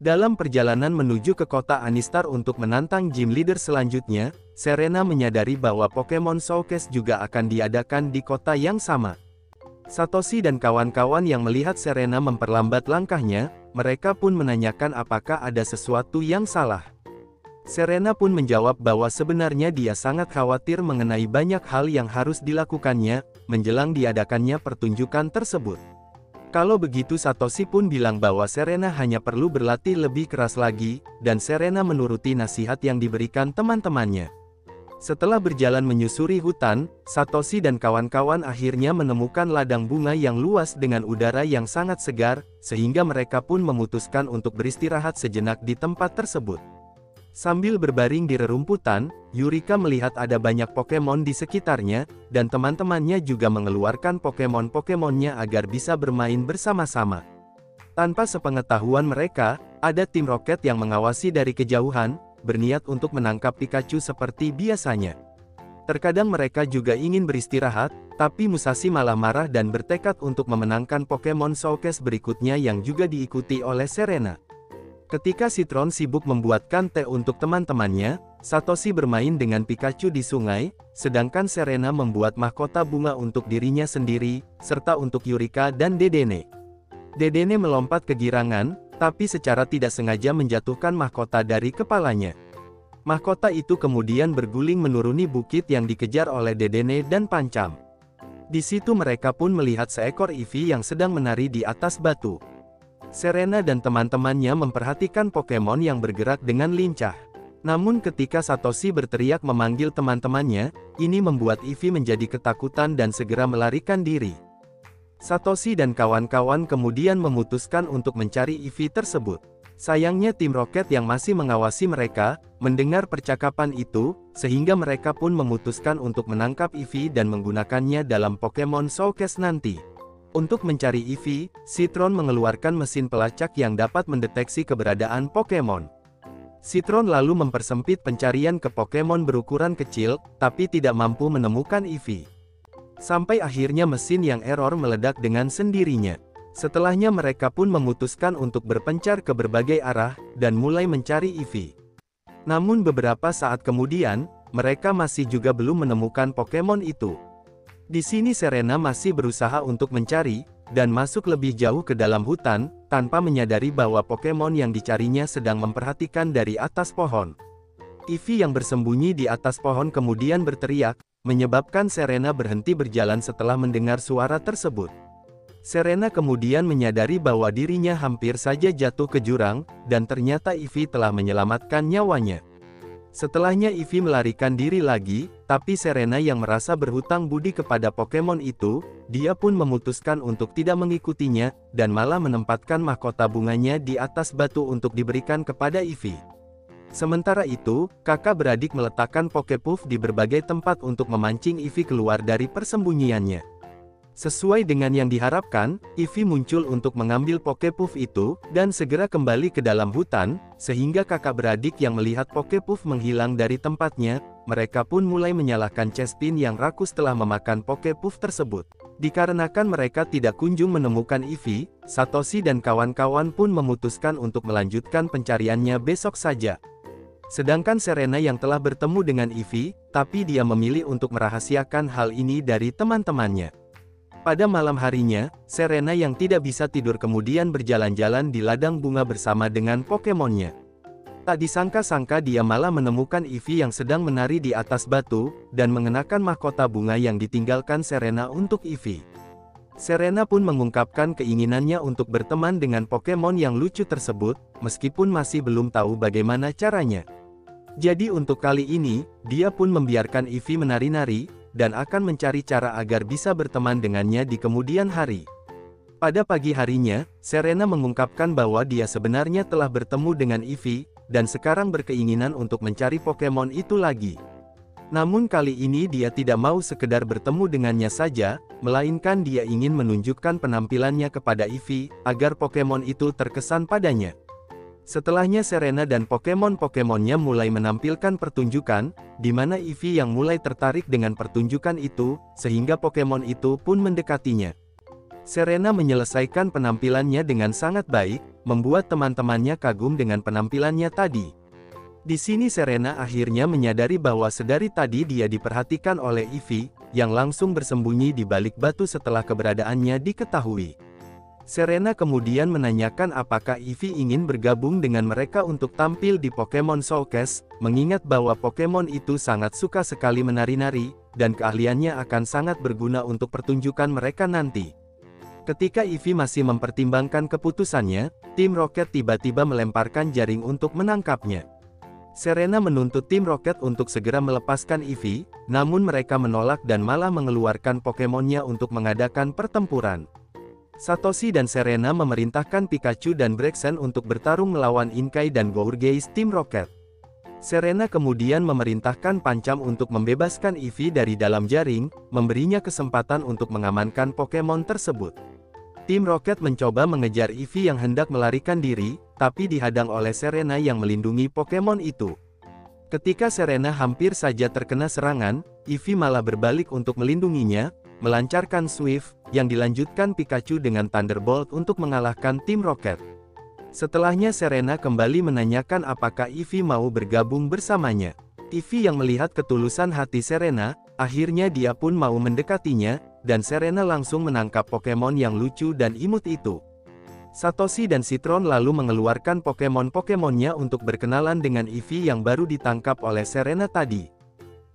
Dalam perjalanan menuju ke kota Anistar untuk menantang gym leader selanjutnya, Serena menyadari bahwa Pokemon Showcase juga akan diadakan di kota yang sama. Satoshi dan kawan-kawan yang melihat Serena memperlambat langkahnya, mereka pun menanyakan apakah ada sesuatu yang salah. Serena pun menjawab bahwa sebenarnya dia sangat khawatir mengenai banyak hal yang harus dilakukannya, menjelang diadakannya pertunjukan tersebut. Kalau begitu Satoshi pun bilang bahwa Serena hanya perlu berlatih lebih keras lagi, dan Serena menuruti nasihat yang diberikan teman-temannya. Setelah berjalan menyusuri hutan, Satoshi dan kawan-kawan akhirnya menemukan ladang bunga yang luas dengan udara yang sangat segar, sehingga mereka pun memutuskan untuk beristirahat sejenak di tempat tersebut. Sambil berbaring di rerumputan, Yurika melihat ada banyak Pokemon di sekitarnya, dan teman-temannya juga mengeluarkan Pokemon-Pokemonnya agar bisa bermain bersama-sama. Tanpa sepengetahuan mereka, ada tim Rocket yang mengawasi dari kejauhan, berniat untuk menangkap Pikachu seperti biasanya. Terkadang mereka juga ingin beristirahat, tapi Musashi malah marah dan bertekad untuk memenangkan Pokemon Showcase berikutnya yang juga diikuti oleh Serena. Ketika Citron sibuk membuatkan teh untuk teman-temannya, Satoshi bermain dengan Pikachu di sungai, sedangkan Serena membuat mahkota bunga untuk dirinya sendiri, serta untuk Yurika dan Dedenne. Dedenne melompat kegirangan, tapi secara tidak sengaja menjatuhkan mahkota dari kepalanya. Mahkota itu kemudian berguling menuruni bukit yang dikejar oleh Dedenne dan Pancham. Di situ mereka pun melihat seekor Eevee yang sedang menari di atas batu. Serena dan teman-temannya memperhatikan Pokemon yang bergerak dengan lincah. Namun ketika Satoshi berteriak memanggil teman-temannya, ini membuat Eevee menjadi ketakutan dan segera melarikan diri. Satoshi dan kawan-kawan kemudian memutuskan untuk mencari Eevee tersebut. Sayangnya tim Rocket yang masih mengawasi mereka, mendengar percakapan itu, sehingga mereka pun memutuskan untuk menangkap Eevee dan menggunakannya dalam Pokemon Showcase nanti. Untuk mencari Eevee, Citron mengeluarkan mesin pelacak yang dapat mendeteksi keberadaan Pokemon. Citron lalu mempersempit pencarian ke Pokemon berukuran kecil, tapi tidak mampu menemukan Eevee. Sampai akhirnya mesin yang error meledak dengan sendirinya. Setelahnya mereka pun memutuskan untuk berpencar ke berbagai arah, dan mulai mencari Eevee. Namun beberapa saat kemudian, mereka masih juga belum menemukan Pokemon itu. Di sini Serena masih berusaha untuk mencari, dan masuk lebih jauh ke dalam hutan, tanpa menyadari bahwa Pokemon yang dicarinya sedang memperhatikan dari atas pohon. Eevee yang bersembunyi di atas pohon kemudian berteriak, menyebabkan Serena berhenti berjalan setelah mendengar suara tersebut. Serena kemudian menyadari bahwa dirinya hampir saja jatuh ke jurang, dan ternyata Eevee telah menyelamatkan nyawanya. Setelahnya Eevee melarikan diri lagi, tapi Serena yang merasa berhutang budi kepada Pokemon itu, dia pun memutuskan untuk tidak mengikutinya, dan malah menempatkan mahkota bunganya di atas batu untuk diberikan kepada Eevee. Sementara itu, kakak beradik meletakkan Pokepuff di berbagai tempat untuk memancing Eevee keluar dari persembunyiannya. Sesuai dengan yang diharapkan, Eevee muncul untuk mengambil Pokepuff itu, dan segera kembali ke dalam hutan, sehingga kakak beradik yang melihat Pokepuff menghilang dari tempatnya, mereka pun mulai menyalahkan Chespin yang rakus telah memakan Pokepuff tersebut. Dikarenakan mereka tidak kunjung menemukan Eevee, Satoshi dan kawan-kawan pun memutuskan untuk melanjutkan pencariannya besok saja. Sedangkan Serena yang telah bertemu dengan Eevee, tapi dia memilih untuk merahasiakan hal ini dari teman-temannya. Pada malam harinya, Serena yang tidak bisa tidur kemudian berjalan-jalan di ladang bunga bersama dengan Pokemonnya. Tak disangka-sangka dia malah menemukan Eevee yang sedang menari di atas batu, dan mengenakan mahkota bunga yang ditinggalkan Serena untuk Eevee. Serena pun mengungkapkan keinginannya untuk berteman dengan Pokemon yang lucu tersebut, meskipun masih belum tahu bagaimana caranya. Jadi untuk kali ini, dia pun membiarkan Eevee menari-nari, dan akan mencari cara agar bisa berteman dengannya di kemudian hari. Pada pagi harinya, Serena mengungkapkan bahwa dia sebenarnya telah bertemu dengan Eevee, dan sekarang berkeinginan untuk mencari Pokemon itu lagi. Namun kali ini dia tidak mau sekedar bertemu dengannya saja, melainkan dia ingin menunjukkan penampilannya kepada Eevee, agar Pokemon itu terkesan padanya. Setelahnya Serena dan Pokemon-Pokemonnya mulai menampilkan pertunjukan, di mana Eevee yang mulai tertarik dengan pertunjukan itu, sehingga Pokemon itu pun mendekatinya. Serena menyelesaikan penampilannya dengan sangat baik, membuat teman-temannya kagum dengan penampilannya tadi. Di sini Serena akhirnya menyadari bahwa sedari tadi dia diperhatikan oleh Ivy, yang langsung bersembunyi di balik batu setelah keberadaannya diketahui. Serena kemudian menanyakan apakah Ivy ingin bergabung dengan mereka untuk tampil di Pokemon Showcase, mengingat bahwa Pokemon itu sangat suka sekali menari-nari, dan keahliannya akan sangat berguna untuk pertunjukan mereka nanti. Ketika Ivy masih mempertimbangkan keputusannya, Tim Rocket tiba-tiba melemparkan jaring untuk menangkapnya. Serena menuntut Tim Rocket untuk segera melepaskan Ivy, namun mereka menolak dan malah mengeluarkan Pokemonnya untuk mengadakan pertempuran. Satoshi dan Serena memerintahkan Pikachu dan Braixen untuk bertarung melawan Inkay dan Gourgeist Tim Rocket. Serena kemudian memerintahkan Pancham untuk membebaskan Ivy dari dalam jaring, memberinya kesempatan untuk mengamankan Pokemon tersebut. Tim Rocket mencoba mengejar Ivy yang hendak melarikan diri, tapi dihadang oleh Serena yang melindungi Pokemon itu. Ketika Serena hampir saja terkena serangan, Ivy malah berbalik untuk melindunginya, melancarkan Swift, yang dilanjutkan Pikachu dengan Thunderbolt untuk mengalahkan Tim Rocket. Setelahnya Serena kembali menanyakan apakah Ivy mau bergabung bersamanya. Ivy yang melihat ketulusan hati Serena, akhirnya dia pun mau mendekatinya, dan Serena langsung menangkap Pokemon yang lucu dan imut itu. Satoshi dan Citron lalu mengeluarkan Pokemon-Pokemonnya untuk berkenalan dengan Ivy yang baru ditangkap oleh Serena tadi.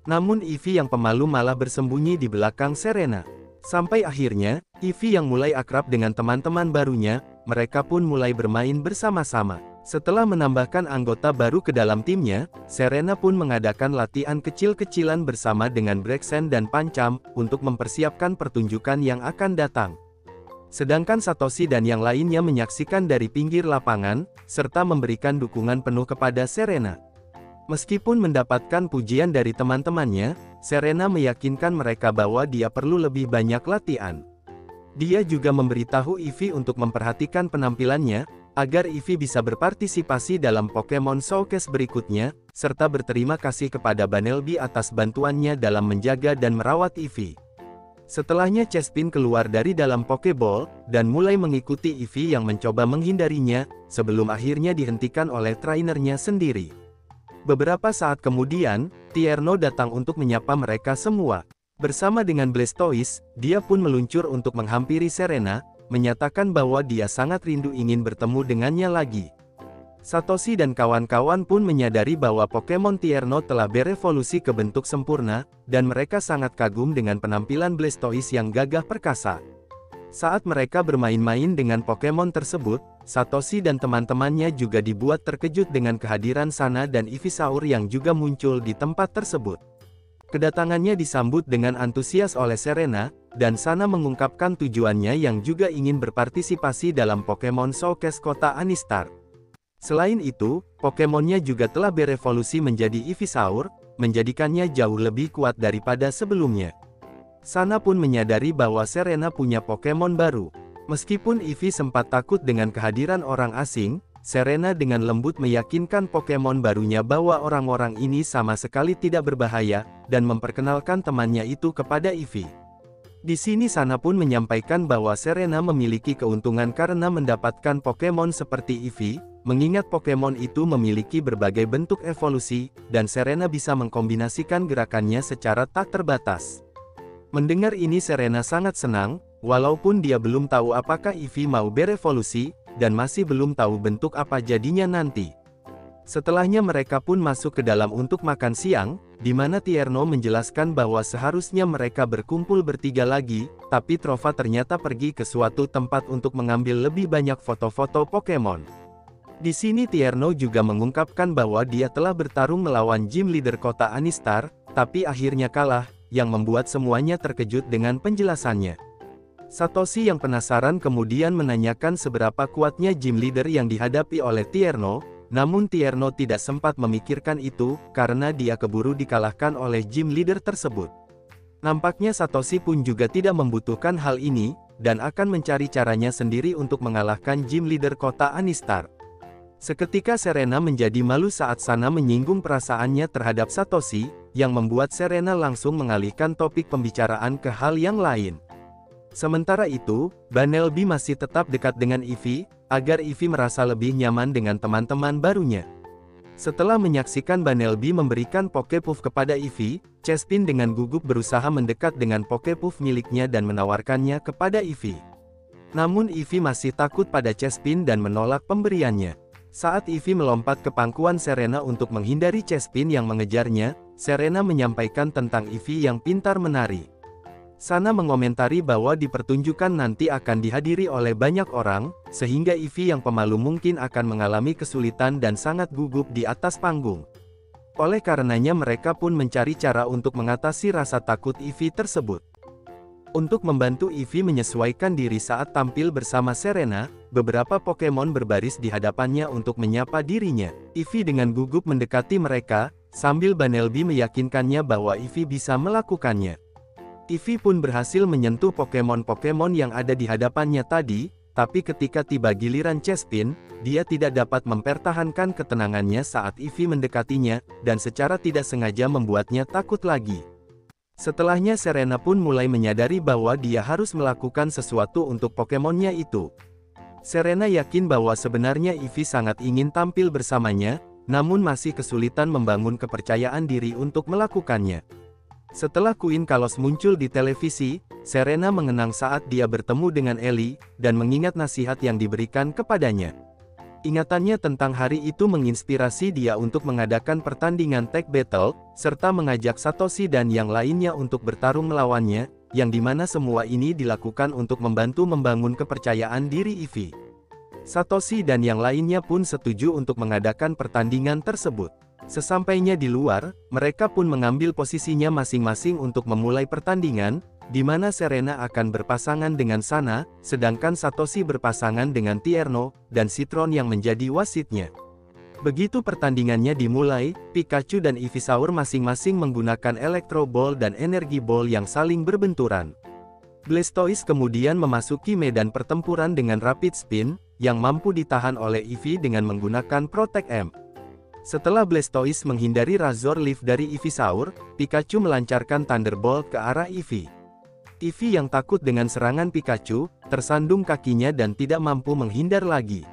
Namun Ivy yang pemalu malah bersembunyi di belakang Serena. Sampai akhirnya, Ivy yang mulai akrab dengan teman-teman barunya, mereka pun mulai bermain bersama-sama. Setelah menambahkan anggota baru ke dalam timnya, Serena pun mengadakan latihan kecil-kecilan bersama dengan Braixen dan Pancham, untuk mempersiapkan pertunjukan yang akan datang. Sedangkan Satoshi dan yang lainnya menyaksikan dari pinggir lapangan, serta memberikan dukungan penuh kepada Serena. Meskipun mendapatkan pujian dari teman-temannya, Serena meyakinkan mereka bahwa dia perlu lebih banyak latihan. Dia juga memberitahu Ivy untuk memperhatikan penampilannya, agar Ivy bisa berpartisipasi dalam Pokemon Showcase berikutnya, serta berterima kasih kepada Bunnelby atas bantuannya dalam menjaga dan merawat Ivy. Setelahnya Chespin keluar dari dalam Pokeball, dan mulai mengikuti Ivy yang mencoba menghindarinya, sebelum akhirnya dihentikan oleh trainernya sendiri. Beberapa saat kemudian, Tierno datang untuk menyapa mereka semua. Bersama dengan Blastoise, dia pun meluncur untuk menghampiri Serena, menyatakan bahwa dia sangat rindu ingin bertemu dengannya lagi. Satoshi dan kawan-kawan pun menyadari bahwa Pokemon Tierno telah berevolusi ke bentuk sempurna, dan mereka sangat kagum dengan penampilan Blastoise yang gagah perkasa. Saat mereka bermain-main dengan Pokemon tersebut, Satoshi dan teman-temannya juga dibuat terkejut dengan kehadiran Sana dan Ivysaur yang juga muncul di tempat tersebut. Kedatangannya disambut dengan antusias oleh Serena, dan Sana mengungkapkan tujuannya yang juga ingin berpartisipasi dalam Pokemon Showcase kota Anistar. Selain itu, Pokemonnya juga telah berevolusi menjadi Ivysaur, menjadikannya jauh lebih kuat daripada sebelumnya. Sana pun menyadari bahwa Serena punya Pokemon baru. Meskipun Ivy sempat takut dengan kehadiran orang asing, Serena dengan lembut meyakinkan Pokemon barunya bahwa orang-orang ini sama sekali tidak berbahaya, dan memperkenalkan temannya itu kepada Ivy. Di sini Sana pun menyampaikan bahwa Serena memiliki keuntungan karena mendapatkan Pokemon seperti Ivy, mengingat Pokemon itu memiliki berbagai bentuk evolusi, dan Serena bisa mengkombinasikan gerakannya secara tak terbatas. Mendengar ini Serena sangat senang, walaupun dia belum tahu apakah Ivy mau berevolusi, dan masih belum tahu bentuk apa jadinya nanti. Setelahnya mereka pun masuk ke dalam untuk makan siang, di mana Tierno menjelaskan bahwa seharusnya mereka berkumpul bertiga lagi, tapi Trova ternyata pergi ke suatu tempat untuk mengambil lebih banyak foto-foto Pokemon. Di sini Tierno juga mengungkapkan bahwa dia telah bertarung melawan gym leader kota Anistar, tapi akhirnya kalah, yang membuat semuanya terkejut dengan penjelasannya. Satoshi yang penasaran kemudian menanyakan seberapa kuatnya gym leader yang dihadapi oleh Tierno, namun Tierno tidak sempat memikirkan itu, karena dia keburu dikalahkan oleh gym leader tersebut. Nampaknya Satoshi pun juga tidak membutuhkan hal ini, dan akan mencari caranya sendiri untuk mengalahkan gym leader kota Anistar. Seketika Serena menjadi malu saat Sana menyinggung perasaannya terhadap Satoshi, yang membuat Serena langsung mengalihkan topik pembicaraan ke hal yang lain. Sementara itu, Banelby masih tetap dekat dengan Ivy, agar Ivy merasa lebih nyaman dengan teman-teman barunya. Setelah menyaksikan Banelby memberikan Pokepuff kepada Ivy, Chespin dengan gugup berusaha mendekat dengan Pokepuff miliknya dan menawarkannya kepada Ivy. Namun Ivy masih takut pada Chespin dan menolak pemberiannya. Saat Ivy melompat ke pangkuan Serena untuk menghindari Chespin yang mengejarnya, Serena menyampaikan tentang Ivy yang pintar menari. Sana mengomentari bahwa di pertunjukan nanti akan dihadiri oleh banyak orang, sehingga Ivy yang pemalu mungkin akan mengalami kesulitan dan sangat gugup di atas panggung. Oleh karenanya mereka pun mencari cara untuk mengatasi rasa takut Ivy tersebut. Untuk membantu Ivy menyesuaikan diri saat tampil bersama Serena, beberapa Pokemon berbaris di hadapannya untuk menyapa dirinya. Ivy dengan gugup mendekati mereka, sambil Banelby meyakinkannya bahwa Ivy bisa melakukannya. Ivy pun berhasil menyentuh Pokemon-Pokemon yang ada di hadapannya tadi, tapi ketika tiba giliran Chespin, dia tidak dapat mempertahankan ketenangannya saat Ivy mendekatinya, dan secara tidak sengaja membuatnya takut lagi. Setelahnya Serena pun mulai menyadari bahwa dia harus melakukan sesuatu untuk Pokemonnya itu. Serena yakin bahwa sebenarnya Ivy sangat ingin tampil bersamanya, namun masih kesulitan membangun kepercayaan diri untuk melakukannya. Setelah Queen Kalos muncul di televisi, Serena mengenang saat dia bertemu dengan Ellie, dan mengingat nasihat yang diberikan kepadanya. Ingatannya tentang hari itu menginspirasi dia untuk mengadakan pertandingan tag battle, serta mengajak Satoshi dan yang lainnya untuk bertarung melawannya, yang dimana semua ini dilakukan untuk membantu membangun kepercayaan diri Ivy. Satoshi dan yang lainnya pun setuju untuk mengadakan pertandingan tersebut. Sesampainya di luar, mereka pun mengambil posisinya masing-masing untuk memulai pertandingan, di mana Serena akan berpasangan dengan Sana, sedangkan Satoshi berpasangan dengan Tierno, dan Citron yang menjadi wasitnya. Begitu pertandingannya dimulai, Pikachu dan Ivysaur masing-masing menggunakan Electro Ball dan Energy Ball yang saling berbenturan. Blastoise kemudian memasuki medan pertempuran dengan Rapid Spin, yang mampu ditahan oleh Ivy dengan menggunakan Protect M. Setelah Blastoise menghindari Razor Leaf dari Ivysaur, Pikachu melancarkan Thunderbolt ke arah Ivy. Ivy yang takut dengan serangan Pikachu, tersandung kakinya dan tidak mampu menghindar lagi.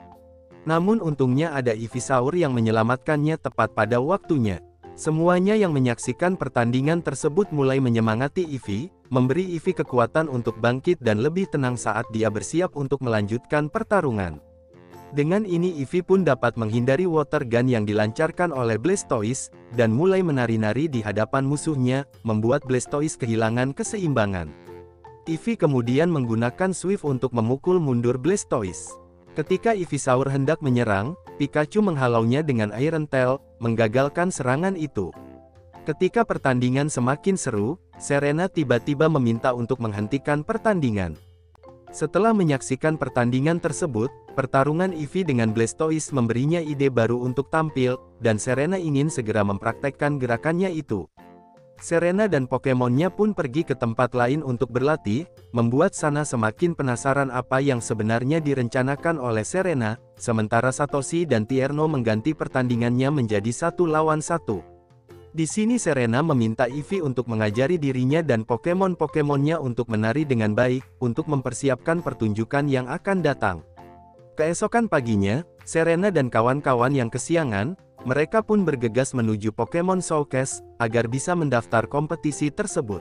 Namun untungnya ada Ivysaur yang menyelamatkannya tepat pada waktunya. Semuanya yang menyaksikan pertandingan tersebut mulai menyemangati Ivy, memberi Ivy kekuatan untuk bangkit dan lebih tenang saat dia bersiap untuk melanjutkan pertarungan. Dengan ini Ivy pun dapat menghindari water gun yang dilancarkan oleh Blastoise, dan mulai menari-nari di hadapan musuhnya, membuat Blastoise kehilangan keseimbangan. Ivy kemudian menggunakan Swift untuk memukul mundur Blastoise. Ketika Ivysaur hendak menyerang, Pikachu menghalaunya dengan Iron Tail, menggagalkan serangan itu. Ketika pertandingan semakin seru, Serena tiba-tiba meminta untuk menghentikan pertandingan. Setelah menyaksikan pertandingan tersebut, pertarungan Ivy dengan Blastoise memberinya ide baru untuk tampil, dan Serena ingin segera mempraktekkan gerakannya itu. Serena dan Pokemonnya pun pergi ke tempat lain untuk berlatih, membuat Sana semakin penasaran apa yang sebenarnya direncanakan oleh Serena, sementara Satoshi dan Tierno mengganti pertandingannya menjadi 1 lawan 1. Di sini Serena meminta Ivy untuk mengajari dirinya dan Pokemon-Pokemonnya untuk menari dengan baik, untuk mempersiapkan pertunjukan yang akan datang. Keesokan paginya, Serena dan kawan-kawan yang kesiangan, mereka pun bergegas menuju Pokemon Showcase, agar bisa mendaftar kompetisi tersebut.